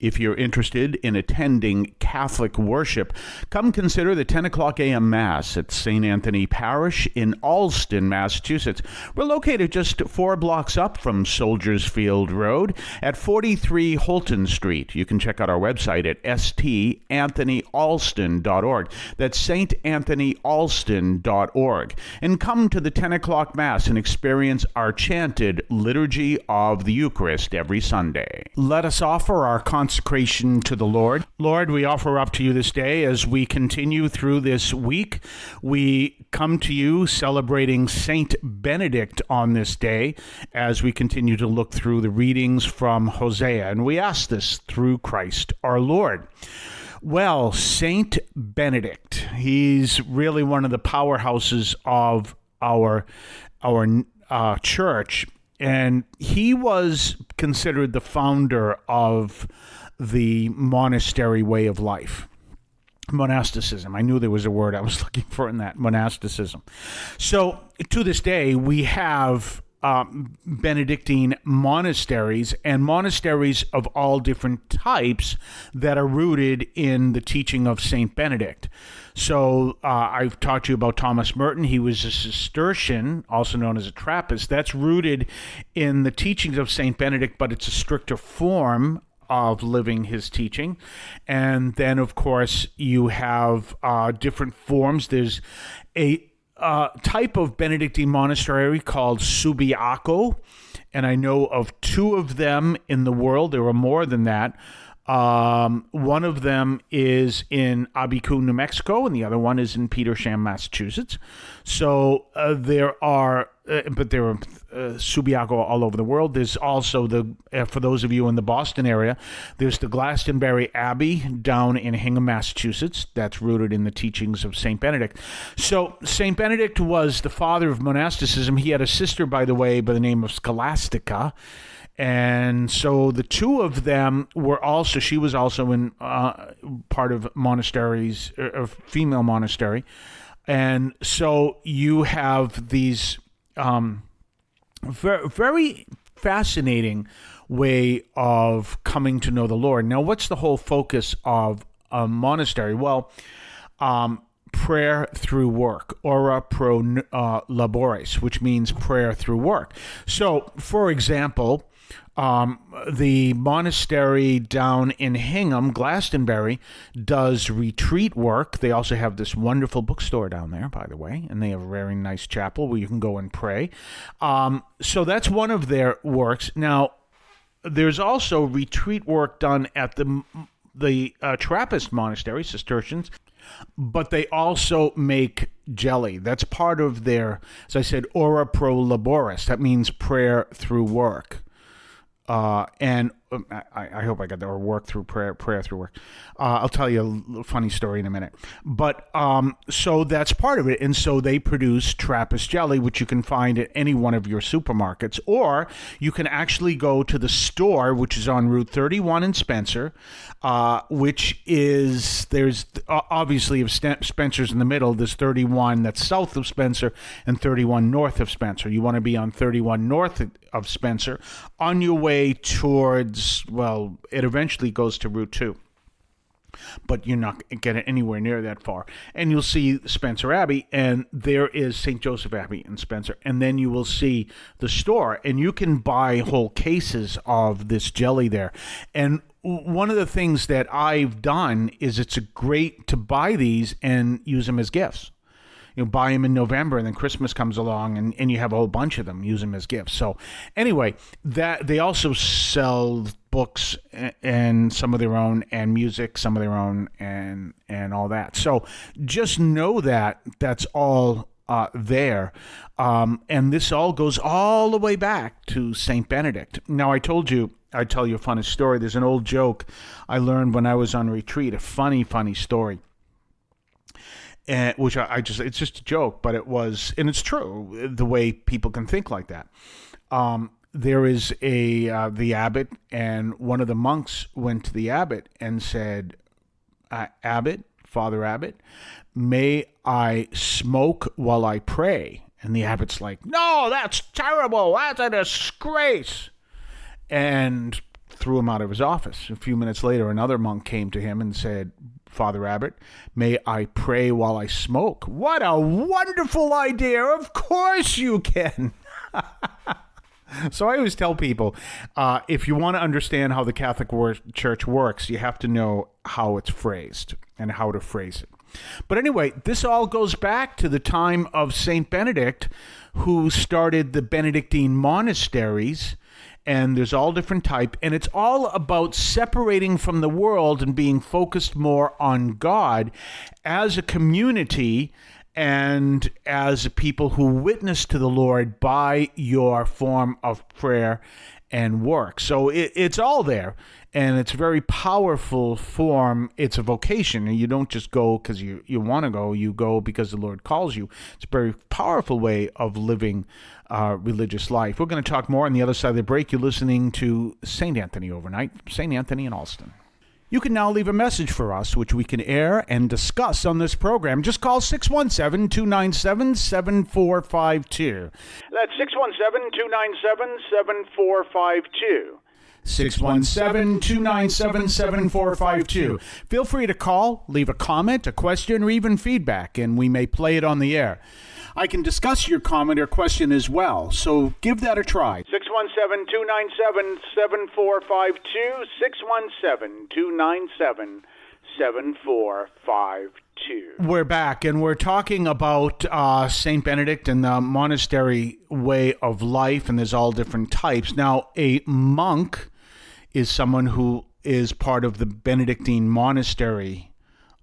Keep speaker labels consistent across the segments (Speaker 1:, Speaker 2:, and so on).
Speaker 1: If you're interested in attending Catholic worship, come consider the 10 o'clock a.m. Mass at St. Anthony Parish in Allston, Massachusetts. We're located just 4 blocks up from Soldiers Field Road at 43 Holton Street. You can check out our website at stanthonyalston.org. That's stanthonyalston.org. And come to the 10 o'clock Mass and experience our chanted Liturgy of the Eucharist every Sunday. Let us offer our consecration to the Lord. Lord, we offer up to you this day as we continue through this week. We come to you celebrating Saint Benedict on this day as we continue to look through the readings from Hosea. And we ask this through Christ our Lord. Well, Saint Benedict, he's really one of the powerhouses of our church. And he was considered the founder of the monastery way of life. Monasticism. I knew there was a word I was looking for in that, monasticism. So to this day, we have Benedictine monasteries and monasteries of all different types that are rooted in the teaching of Saint Benedict. So I've taught you about Thomas Merton. He was a Cistercian, also known as a Trappist. That's rooted in the teachings of Saint Benedict, but it's a stricter form of living his teaching. And then, of course, you have different forms. There's a type of Benedictine monastery called Subiaco, and I know of 2 of them in the world. There are more than that. One of them is in Abico, New Mexico, and the other one is in Petersham, Massachusetts. So there are Subiaco all over the world. There's also for those of you in the Boston area, there's the Glastonbury Abbey down in Hingham, Massachusetts. That's rooted in the teachings of St. Benedict. So St. Benedict was the father of monasticism. He had a sister, by the way, by the name of Scholastica. And so the 2 of them she was also in part of monasteries, a female monastery. And so you have these very, very fascinating way of coming to know the Lord. Now, what's the whole focus of a monastery? Well, prayer through work, ora pro labores, which means prayer through work. So, for example, the monastery down in Hingham, Glastonbury, does retreat work. They also have this wonderful bookstore down there, by the way, and they have a very nice chapel where you can go and pray. So that's one of their works. Now, there's also retreat work done at the Trappist monastery, Cistercians, but they also make jelly. That's part of their, as I said, ora pro laboris. That means prayer through work. And I hope I got that, or work through prayer through work. I'll tell you a little funny story in a minute. But so that's part of it. And so they produce Trappist jelly, which you can find at any one of your supermarkets, or you can actually go to the store, which is on Route 31 in Spencer, there's obviously if Spencer's in the middle, there's 31 that's south of Spencer and 31 north of Spencer. You want to be on 31 north of Spencer on your way towards, well, it eventually goes to Route 2. But you're not getting anywhere near that far. And you'll see Spencer Abbey, and there is St. Joseph Abbey in Spencer. And then you will see the store, and you can buy whole cases of this jelly there. And one of the things that I've done is it's great to buy these and use them as gifts. You know, buy them in November, and then Christmas comes along, and you have a whole bunch of them. Use them as gifts. So anyway, that they also sell books and some of their own, and music, some of their own, and all that. So just know that that's all there. And this all goes all the way back to St. Benedict. Now, I'd tell you a funny story. There's an old joke I learned when I was on retreat, a funny story. Which it's just a joke, but it was, and it's true, the way people can think like that. There is the abbot, and one of the monks went to the abbot and said, Abbot, Father Abbot, may I smoke while I pray? And the abbot's like, no, that's terrible. That's a disgrace. And threw him out of his office. A few minutes later, another monk came to him and said, "Father Abbot, may I pray while I smoke?" What a wonderful idea. Of course you can. So I always tell people, if you want to understand how the Catholic Church works, you have to know how it's phrased and how to phrase it. But anyway, this all goes back to the time of Saint Benedict, who started the Benedictine monasteries, and there's all different type, and it's all about separating from the world and being focused more on God as a community and as people who witness to the Lord by your form of prayer and work. So it's all there, and it's a very powerful form. It's a vocation, and you don't just go because you want to go. You go because the Lord calls you. It's a very powerful way of living religious life. We're going to talk more on the other side of the break. You're listening to St. Anthony Overnight, St. Anthony in Alston. You can now leave a message for us, which we can air and discuss on this program. Just call 617-297-7452. That's 617-297-7452. 617-297-7452. Feel free to call, leave a comment, a question, or even feedback, and we may play it on the air. I can discuss your comment or question as well, so give that a try. 617-297-7452, 617-297-7452. We're back, and we're talking about St. Benedict and the monastery way of life, and there's all different types. Now, a monk is someone who is part of the Benedictine monastery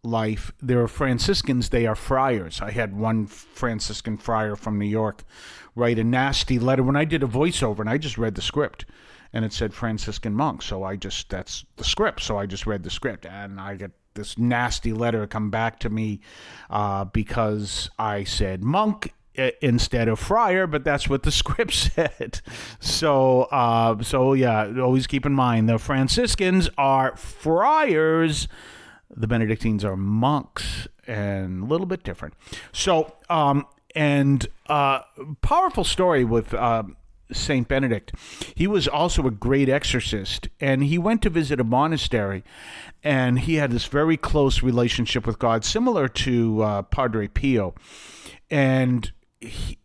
Speaker 1: life. There are Franciscans, they are friars. I had one Franciscan friar from New York write a nasty letter when I did a voiceover, and I just read the script, and it said Franciscan monk, so that's the script, so I just read the script, and I get this nasty letter come back to me because I said monk instead of friar, but that's what the script said. So yeah, always keep in mind, the Franciscans are friars, the Benedictines are monks, and a little bit different. So, powerful story with Saint Benedict. He was also a great exorcist, and he went to visit a monastery, and he had this very close relationship with God, similar to Padre Pio. And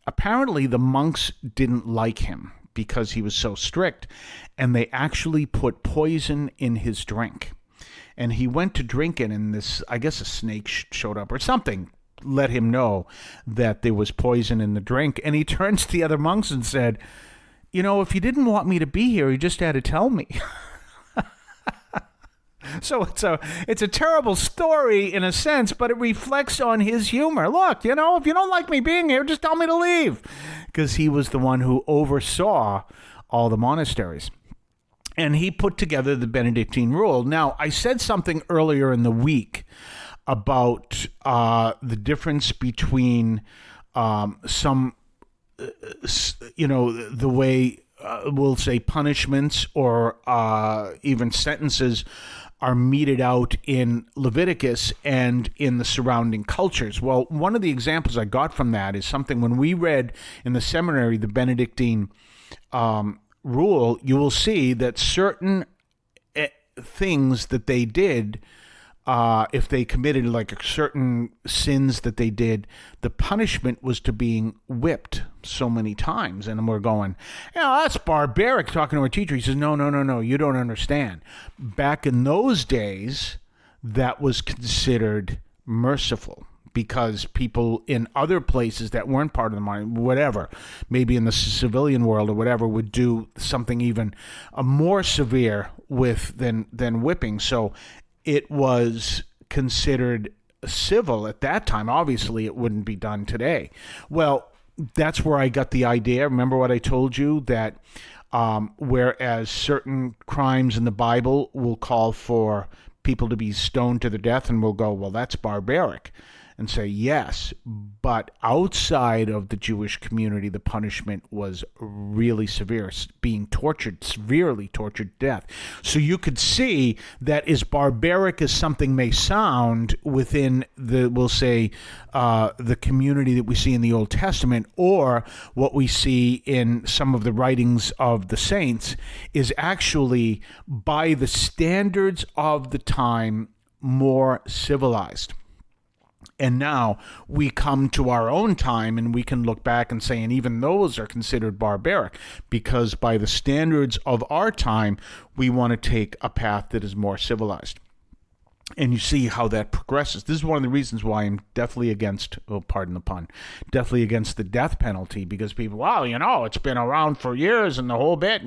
Speaker 1: apparently the monks didn't like him because he was so strict, and they actually put poison in his drink. And he went to drink it, and this, I guess a snake showed up or something, let him know that there was poison in the drink. And he turns to the other monks and said, if you didn't want me to be here, you just had to tell me. So it's a terrible story in a sense, but it reflects on his humor. Look, if you don't like me being here, just tell me to leave. Because he was the one who oversaw all the monasteries. And he put together the Benedictine rule. Now, I said something earlier in the week about the difference between the way we'll say punishments or even sentences are meted out in Leviticus and in the surrounding cultures. Well, one of the examples I got from that is something when we read in the seminary the Benedictine rule, you will see that certain things that they did, if they committed like certain sins that they did, the punishment was to being whipped so many times. And we're going, that's barbaric, talking to our teacher. He says, no, you don't understand. Back in those days, that was considered merciful, because people in other places that weren't part of the mind, whatever, maybe in the civilian world or whatever, would do something even more severe than whipping. So it was considered civil at that time. Obviously, it wouldn't be done today. Well, that's where I got the idea. Remember what I told you, that whereas certain crimes in the Bible will call for people to be stoned to the death, and we'll go, well, that's barbaric. and say, yes, but outside of the Jewish community, the punishment was really severe, being tortured, severely tortured to death. So you could see that as barbaric as something may sound within we'll say, the community that we see in the Old Testament, or what we see in some of the writings of the saints, is actually, by the standards of the time, more civilized. And now we come to our own time and we can look back and say, and even those are considered barbaric, because by the standards of our time, we want to take a path that is more civilized. And you see how that progresses. This is one of the reasons why I'm definitely against, pardon the pun, definitely against the death penalty, because people, well, it's been around for years and the whole bit,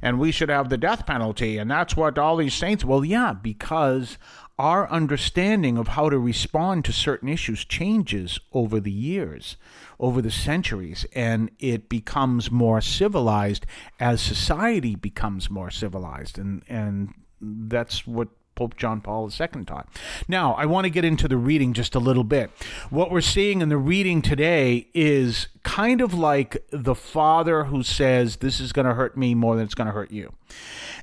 Speaker 1: and we should have the death penalty, and that's what all these saints, well, yeah, because our understanding of how to respond to certain issues changes over the years, over the centuries, and it becomes more civilized as society becomes more civilized, and that's what Pope John Paul II taught. Now, I want to get into the reading just a little bit. What we're seeing in the reading today is kind of like the father who says, this is going to hurt me more than it's going to hurt you.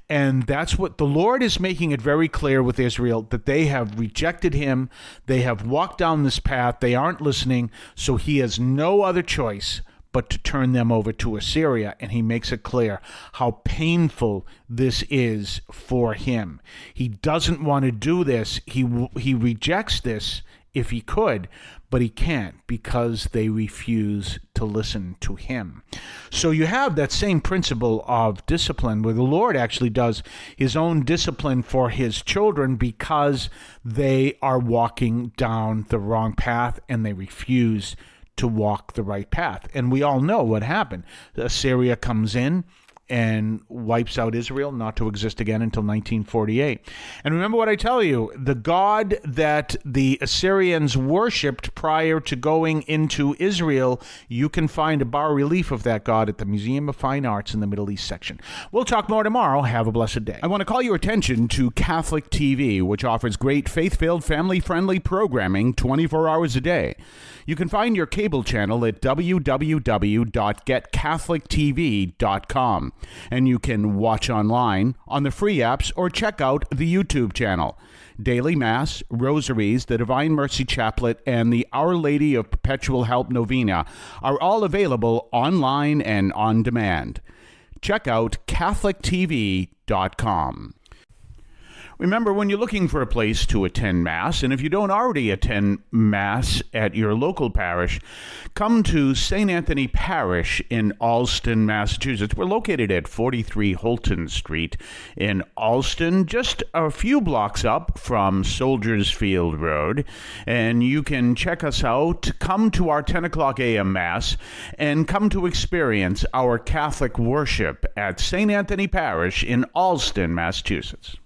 Speaker 1: And that's what the Lord is making it very clear with Israel, that they have rejected him. They have walked down this path. They aren't listening. So he has no other choice but to turn them over to Assyria. And he makes it clear how painful this is for him. He doesn't want to do this. He rejects this if he could, but he can't, because they refuse to listen to him. So you have that same principle of discipline, where the Lord actually does his own discipline for his children because they are walking down the wrong path and they refuse to walk the right path. And we all know what happened. Assyria comes in and wipes out Israel, not to exist again until 1948. And remember what I tell you, the God that the Assyrians worshipped prior to going into Israel, you can find a bas-relief of that God at the Museum of Fine Arts in the Middle East section. We'll talk more tomorrow. Have a blessed day. I want to call your attention to Catholic TV, which offers great faith-filled, family-friendly programming 24 hours a day. You can find your cable channel at www.getcatholictv.com. And you can watch online on the free apps or check out the YouTube channel. Daily Mass, Rosaries, the Divine Mercy Chaplet, and the Our Lady of Perpetual Help Novena are all available online and on demand. Check out CatholicTV.com. Remember, when you're looking for a place to attend Mass, and if you don't already attend Mass at your local parish, come to St. Anthony Parish in Allston, Massachusetts. We're located at 43 Holton Street in Allston, just a few blocks up from Soldiers Field Road. And you can check us out, come to our 10 o'clock a.m. Mass, and come to experience our Catholic worship at St. Anthony Parish in Allston, Massachusetts.